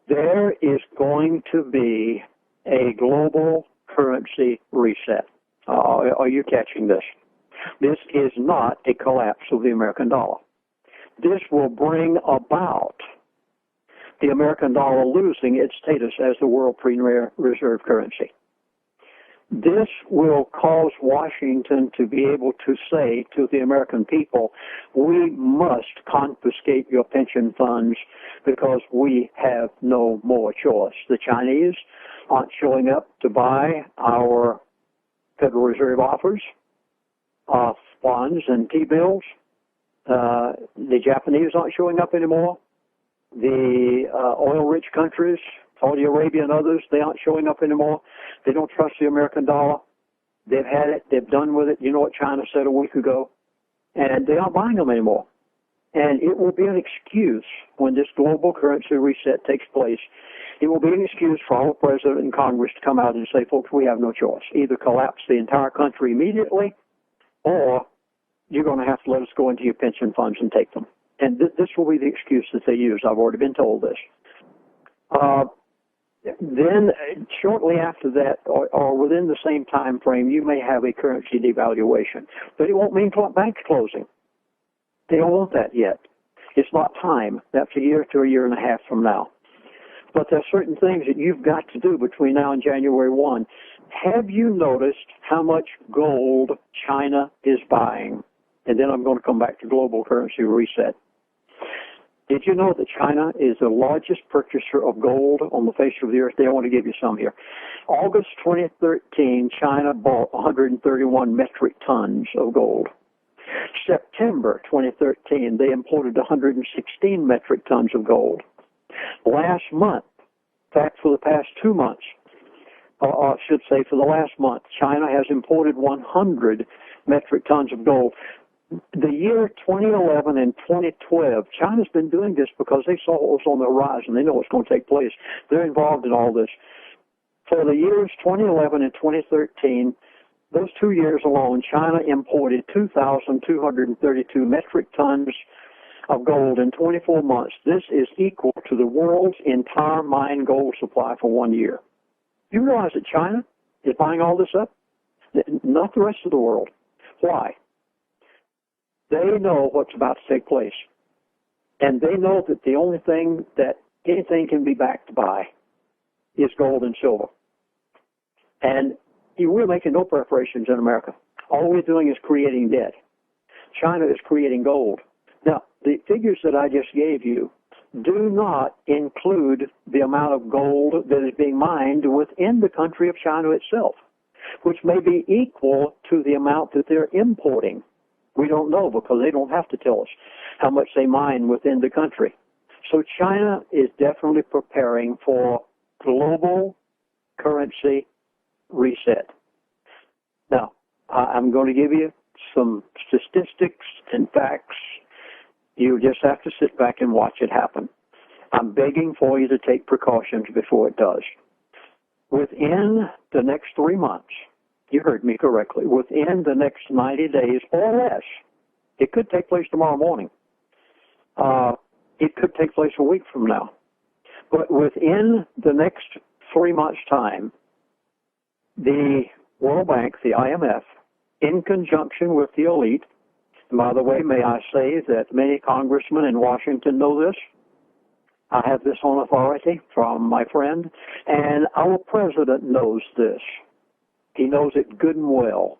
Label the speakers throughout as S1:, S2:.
S1: There is going to be a global currency reset. Are you catching this? This is not a collapse of the American dollar. This will bring about the American dollar losing its status as the world premier reserve currency. This will cause Washington to be able to say to the American people, we must confiscate your pension funds because we have no more choice. The Chinese aren't showing up to buy our Federal Reserve offers of bonds and T-bills. The Japanese aren't showing up anymore. The oil-rich countries, Saudi Arabia and others, they aren't showing up anymore. They don't trust the American dollar. They've had it. They've done with it. You know what China said a week ago? And they aren't buying them anymore. And it will be an excuse when this global currency reset takes place. It will be an excuse for our president and Congress to come out and say, folks, we have no choice. Either collapse the entire country immediately, or you're going to have to let us go into your pension funds and take them. And this will be the excuse that they use. I've already been told this. Then shortly after that, or within the same time frame, you may have a currency devaluation. But it won't mean banks closing. They don't want that yet. It's not time. That's a year to a year and a half from now. But there are certain things that you've got to do between now and January 1. Have you noticed how much gold China is buying? And then I'm going to come back to global currency reset. Did you know that China is the largest purchaser of gold on the face of the earth? I want to give you some here. August 2013, China bought 131 metric tons of gold. September 2013, they imported 116 metric tons of gold. Last month, in fact, for the past 2 months, or I should say for the last month, China has imported 100 metric tons of gold. The year 2011 and 2012, China's been doing this because they saw what was on the horizon. They know what's going to take place. They're involved in all this. For the years 2011 and 2013, those 2 years alone, China imported 2,232 metric tons of gold in 24 months. This is equal to the world's entire mined gold supply for 1 year. You realize that China is buying all this up? Not the rest of the world. Why? They know what's about to take place. And they know that the only thing that anything can be backed by is gold and silver. And we're making no preparations in America. All we're doing is creating debt. China is creating gold. Now, the figures that I just gave you do not include the amount of gold that is being mined within the country of China itself, which may be equal to the amount that they're importing. We don't know because they don't have to tell us how much they mine within the country. So China is definitely preparing for global currency reset. Now, I'm going to give you some statistics and facts. You just have to sit back and watch it happen. I'm begging for you to take precautions before it does. Within the next 3 months, you heard me correctly, within the next 90 days or less, it could take place tomorrow morning. It could take place a week from now. But within the next 3 months' time, the World Bank, the IMF, in conjunction with the elite, and by the way, may I say that many congressmen in Washington know this. I have this on authority from my friend, and our president knows this. He knows it good and well.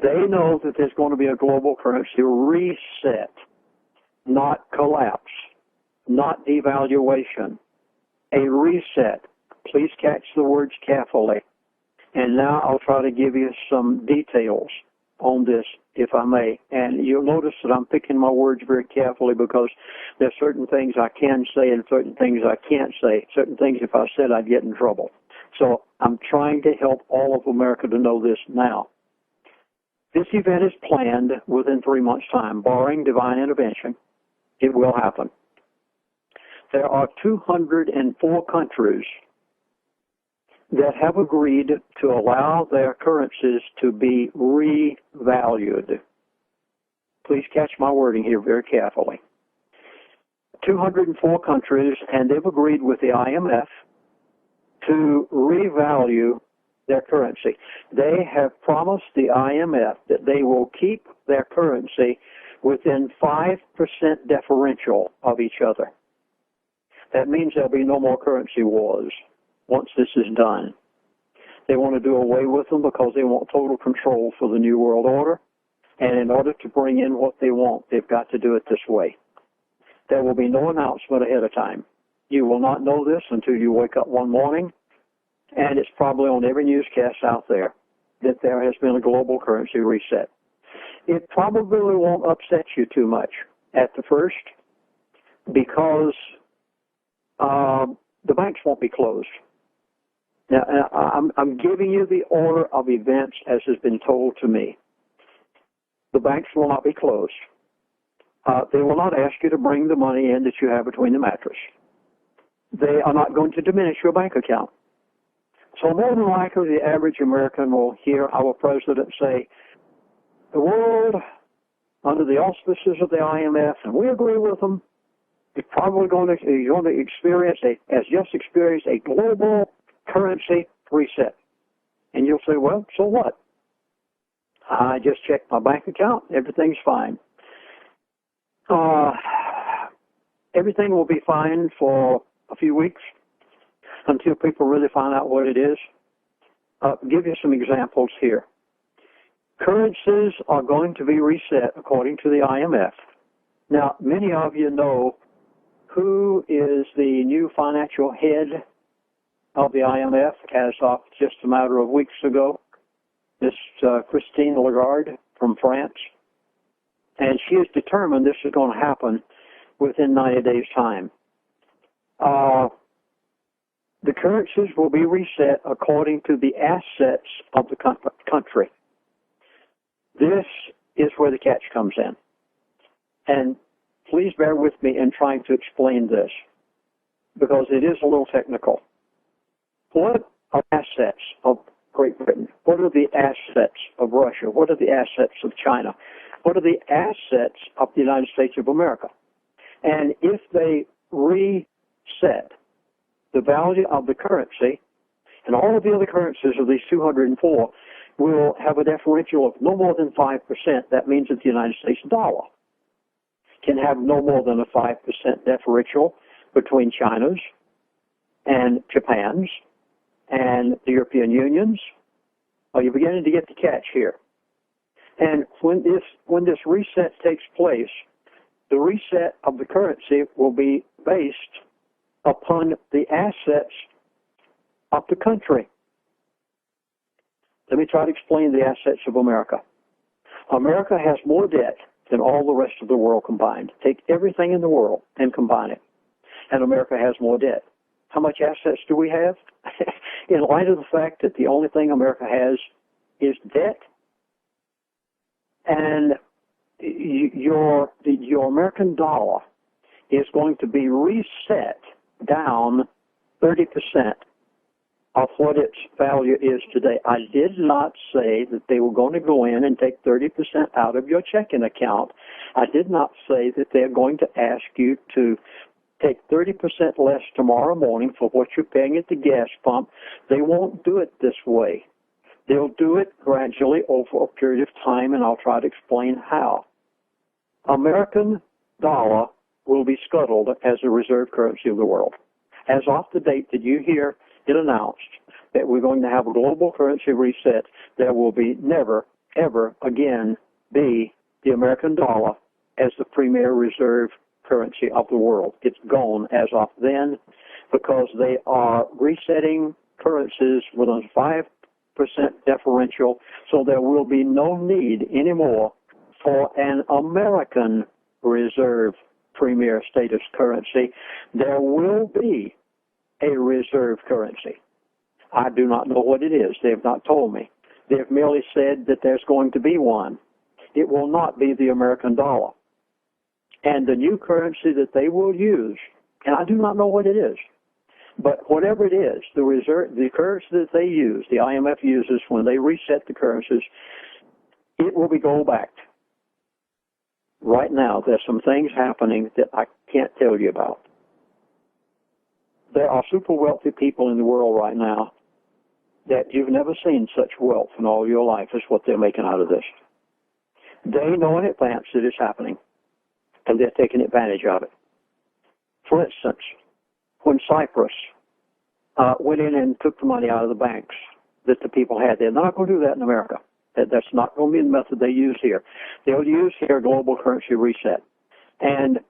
S1: They know that there's going to be a global currency reset, not collapse, not devaluation, a reset. Please catch the words carefully. And now I'll try to give you some details on this, if I may. And you'll notice that I'm picking my words very carefully because there are certain things I can say and certain things I can't say. Certain things, if I said, I'd get in trouble. So I'm trying to help all of America to know this now. This event is planned within 3 months' time, barring divine intervention. It will happen. There are 204 countries that have agreed to allow their currencies to be revalued. Please catch my wording here very carefully. 204 countries, and they've agreed with the IMF to revalue their currency. They have promised the IMF that they will keep their currency within 5% differential of each other. That means there'll be no more currency wars once this is done. They want to do away with them because they want total control for the New World Order. And in order to bring in what they want, they've got to do it this way. There will be no announcement ahead of time. You will not know this until you wake up one morning, and it's probably on every newscast out there that there has been a global currency reset. It probably won't upset you too much at the first because the banks won't be closed. Now, I'm giving you the order of events as has been told to me. The banks will not be closed. They will not ask you to bring the money in that you have between the mattress. They are not going to diminish your bank account. So more than likely, the average American will hear our president say, the world, under the auspices of the IMF, and we agree with them, is probably going to experience has just experienced a global currency reset. And you'll say, well, so what? I just checked my bank account. Everything's fine. Everything will be fine for a few weeks until people really find out what it is. Give you some examples here. Currencies are going to be reset according to the IMF. Now, many of you know who is the new financial head of the IMF as of just a matter of weeks ago. This Christine Lagarde from France. And she is determined this is going to happen within 90 days' time. The currencies will be reset according to the assets of the country. This is where the catch comes in. And please bear with me in trying to explain this, because it is a little technical. What are assets of Great Britain? What are the assets of Russia? What are the assets of China? What are the assets of the United States of America? And if they reset the value of the currency, and all of the other currencies of these 204 will have a differential of no more than 5%, that means that the United States dollar can have no more than a 5% differential between China's and Japan's and the European Union's. Are you beginning to get the catch here? And when this reset takes place, the reset of the currency will be based upon the assets of the country. Let me try to explain the assets of America. America has more debt than all the rest of the world combined. Take everything in the world and combine it, and America has more debt. How much assets do we have? In light of the fact that the only thing America has is debt, and your American dollar is going to be reset down 30% of what its value is today. I did not say that they were going to go in and take 30% out of your checking account. I did not say that they're going to ask you to take 30% less tomorrow morning for what you're paying at the gas pump. They won't do it this way. They'll do it gradually over a period of time, and I'll try to explain how. American dollar will be scuttled as the reserve currency of the world. As of the date that you hear it announced that we're going to have a global currency reset, there will be never, ever again be the American dollar as the premier reserve currency of the world. It's gone as of then because they are resetting currencies with a 5% differential, so there will be no need anymore for an American reserve premier status currency. There will be a reserve currency. I do not know what it is. They have not told me. They have merely said that there's going to be one. It will not be the American dollar. And the new currency that they will use, and I do not know what it is, but whatever it is, the currency that they use, the IMF uses when they reset the currencies, it will be gold-backed. Right now, there's some things happening that I can't tell you about. There are super wealthy people in the world right now that you've never seen such wealth in all your life as what they're making out of this. They know in advance that it's happening, and they're taking advantage of it. For instance, when Cyprus went in and took the money out of the banks that the people had there, they're not going to do that in America. That's not going to be the method they use here. They'll use here global currency reset. And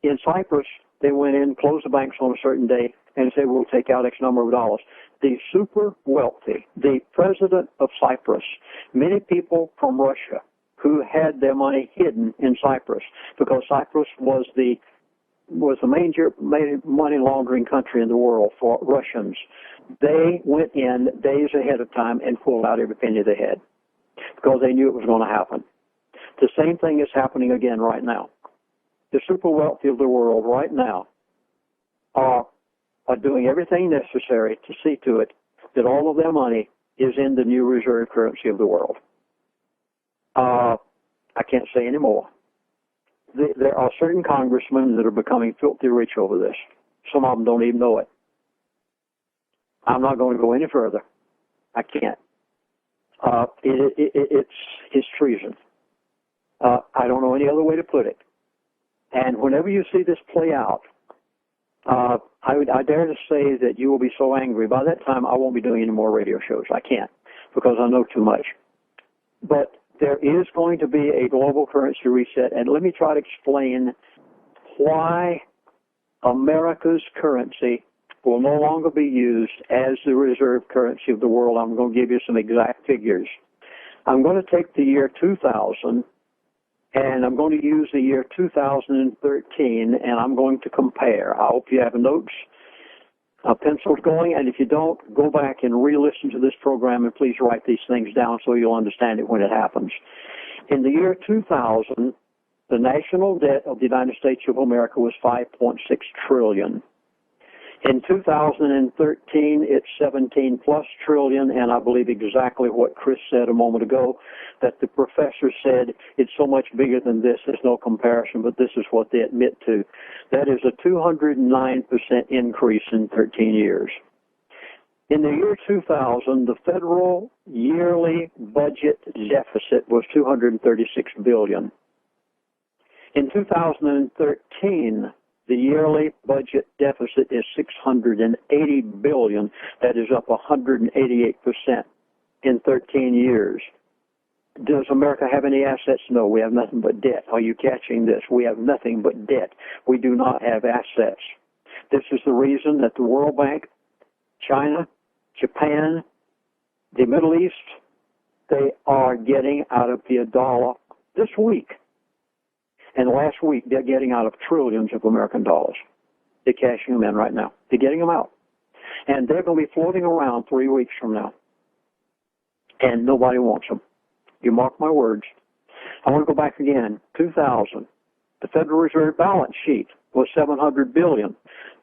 S1: in Cyprus, they went in, closed the banks on a certain day, and said, we'll take out X number of dollars. The super wealthy, the president of Cyprus, many people from Russia who had their money hidden in Cyprus, because Cyprus was the major money laundering country in the world for Russians. They went in days ahead of time and pulled out every penny they had because they knew it was going to happen. The same thing is happening again right now. The super wealthy of the world right now are doing everything necessary to see to it that all of their money is in the new reserve currency of the world. I can't say any more. There are certain congressmen that are becoming filthy rich over this. Some of them don't even know it. I'm not going to go any further. I can't. It's treason. I don't know any other way to put it. And whenever you see this play out, I dare to say that you will be so angry. By that time, I won't be doing any more radio shows. I can't, because I know too much. But there is going to be a global currency reset, and let me try to explain why America's currency will no longer be used as the reserve currency of the world. I'm going to give you some exact figures. I'm going to take the year 2000, and I'm going to use the year 2013, and I'm going to compare. I hope you have notes, pencils going, and if you don't, go back and re-listen to this program, and please write these things down so you'll understand it when it happens. In the year 2000, the national debt of the United States of America was $5.6 trillion. In 2013, it's 17 plus trillion, and I believe exactly what Chris said a moment ago, that the professor said it's so much bigger than this, there's no comparison, but this is what they admit to. That is a 209% increase in 13 years. In the year 2000, the federal yearly budget deficit was $236 billion. In 2013, the yearly budget deficit is $680 billion. That is up 188% in 13 years. Does America have any assets? No, we have nothing but debt. Are you catching this? We have nothing but debt. We do not have assets. This is the reason that the World Bank, China, Japan, the Middle East, they are getting out of the dollar this week. And last week, they're getting out of trillions of American dollars. They're cashing them in right now. They're getting them out. And they're going to be floating around 3 weeks from now. And nobody wants them. You mark my words. I want to go back again. 2000, the Federal Reserve balance sheet was $700 billion.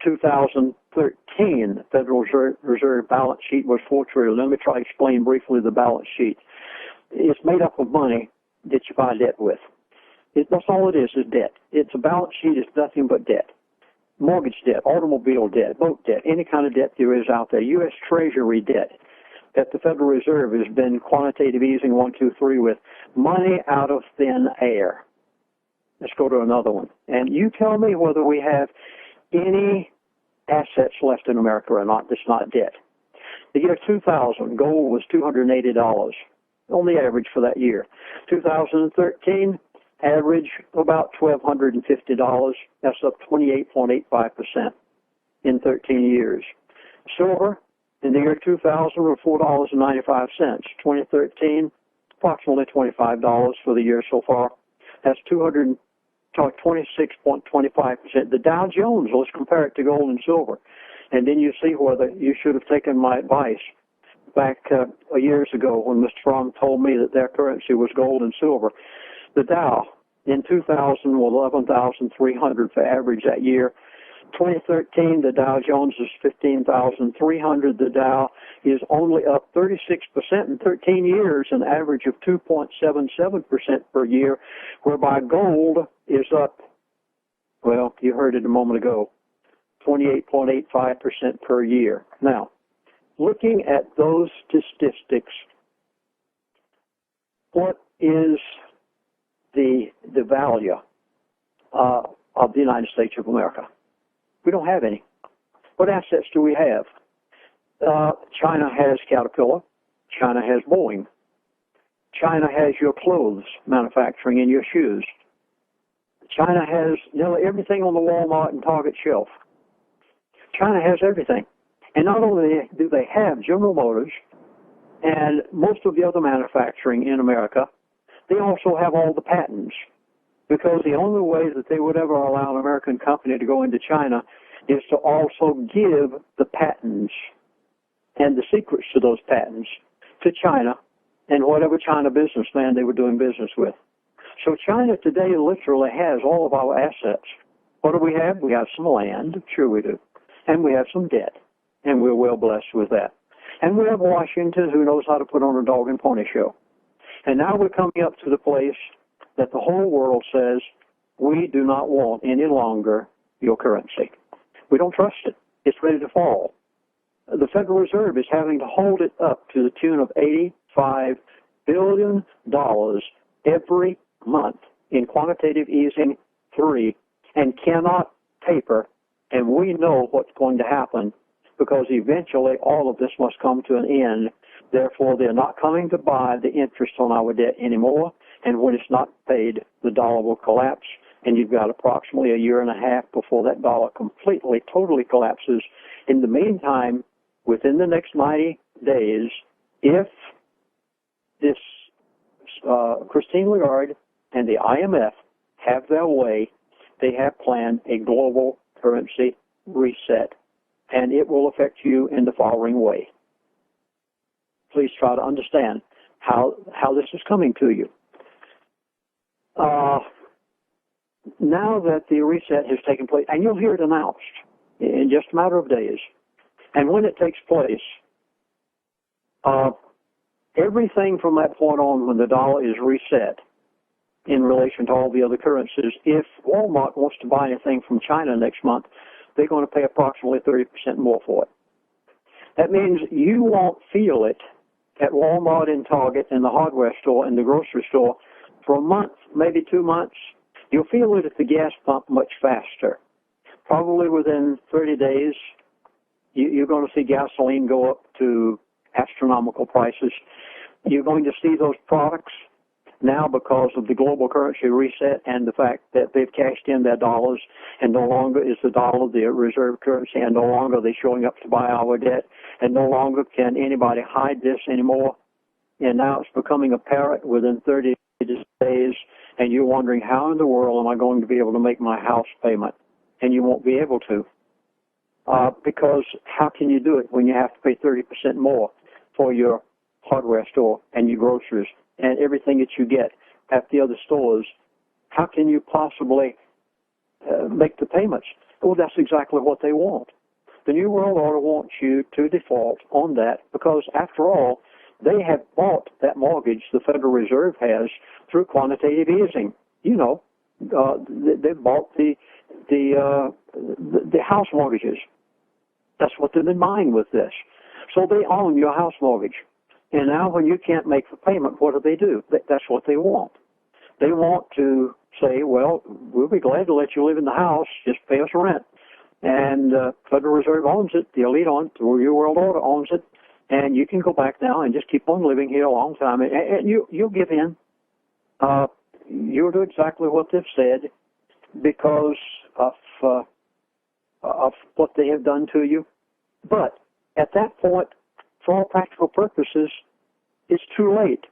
S1: 2013, the Federal Reserve balance sheet was $4 trillion. Let me try to explain briefly the balance sheet. It's made up of money that you buy debt with. That's all it is debt. It's a balance sheet. It's nothing but debt. Mortgage debt, automobile debt, boat debt, any kind of debt there is out there. U.S. Treasury debt that the Federal Reserve has been quantitative easing 1, 2, 3 with. Money out of thin air. Let's go to another one. And you tell me whether we have any assets left in America or not that's not debt. The year 2000, gold was $280 on the average for that year. 2013, average about $1,250. That's up 28.85% in 13 years. Silver in the year 2000 was $4.95. 2013, approximately $25 for the year so far. That's 26.25%. The Dow Jones, let's compare it to gold and silver. And then you see whether you should have taken my advice back years ago when Mr. Fromm told me that their currency was gold and silver. The Dow in 2000 was 11,300 for average that year. 2013, the Dow Jones is 15,300. The Dow is only up 36% in 13 years, an average of 2.77% per year, whereby gold is up Well, you heard it a moment ago, 28.85% per year. Now, looking at those statistics, what is the value of the United States of America? We don't have any. What assets do we have? China has Caterpillar. China has Boeing. China has your clothes manufacturing and your shoes. China has nearly everything on the Walmart and Target shelf. China has everything. And not only do they have General Motors and most of the other manufacturing in America, they also have all the patents. Because the only way that they would ever allow an American company to go into China is to also give the patents and the secrets to those patents to China and whatever China businessman they were doing business with. So China today literally has all of our assets. What do we have? We have some land, sure we do, and we have some debt, and we're well blessed with that. And we have Washington, who knows how to put on a dog and pony show. And now we're coming up to the place that the whole world says, we do not want any longer your currency. We don't trust it. It's ready to fall. The Federal Reserve is having to hold it up to the tune of $85 billion every month in quantitative easing 3 and cannot taper. And we know what's going to happen because eventually all of this must come to an end. Therefore, they're not coming to buy the interest on our debt anymore. And when it's not paid, the dollar will collapse. And you've got approximately a year and a half before that dollar completely, totally collapses. In the meantime, within the next 90 days, if this Christine Lagarde and the IMF have their way, they have planned a global currency reset. And it will affect you in the following way. Please try to understand how this is coming to you. Now that the reset has taken place, and you'll hear it announced in just a matter of days, and when it takes place, everything from that point on when the dollar is reset in relation to all the other currencies, if Walmart wants to buy anything from China next month, they're going to pay approximately 30% more for it. That means you won't feel it at Walmart and Target and the hardware store and the grocery store for a month, maybe 2 months. You'll feel it at the gas pump much faster. Probably within 30 days, you're going to see gasoline go up to astronomical prices. You're going to see those products now because of the global currency reset and the fact that they've cashed in their dollars and no longer is the dollar the reserve currency and no longer are they showing up to buy our debt and no longer can anybody hide this anymore. And now it's becoming apparent within 30 days and you're wondering how in the world am I going to be able to make my house payment? And you won't be able to. Because how can you do it when you have to pay 30% more for your hardware store and your groceries and everything that you get at the other stores? How can you possibly make the payments? Well, that's exactly what they want. The New World Order wants you to default on that because, after all, they have bought that mortgage the Federal Reserve has through quantitative easing. You know, they bought the house mortgages. That's what they've been buying with this. So they own your house mortgage. And now when you can't make the payment, what do? That's what they want. They want to say, well, we'll be glad to let you live in the house, just pay us rent. And Federal Reserve owns it, the elite owns it, the New World Order owns it, and you can go back now and just keep on living here a long time. And you'll give in. You'll do exactly what they've said because of what they have done to you. But at that point, for all practical purposes, it's too late.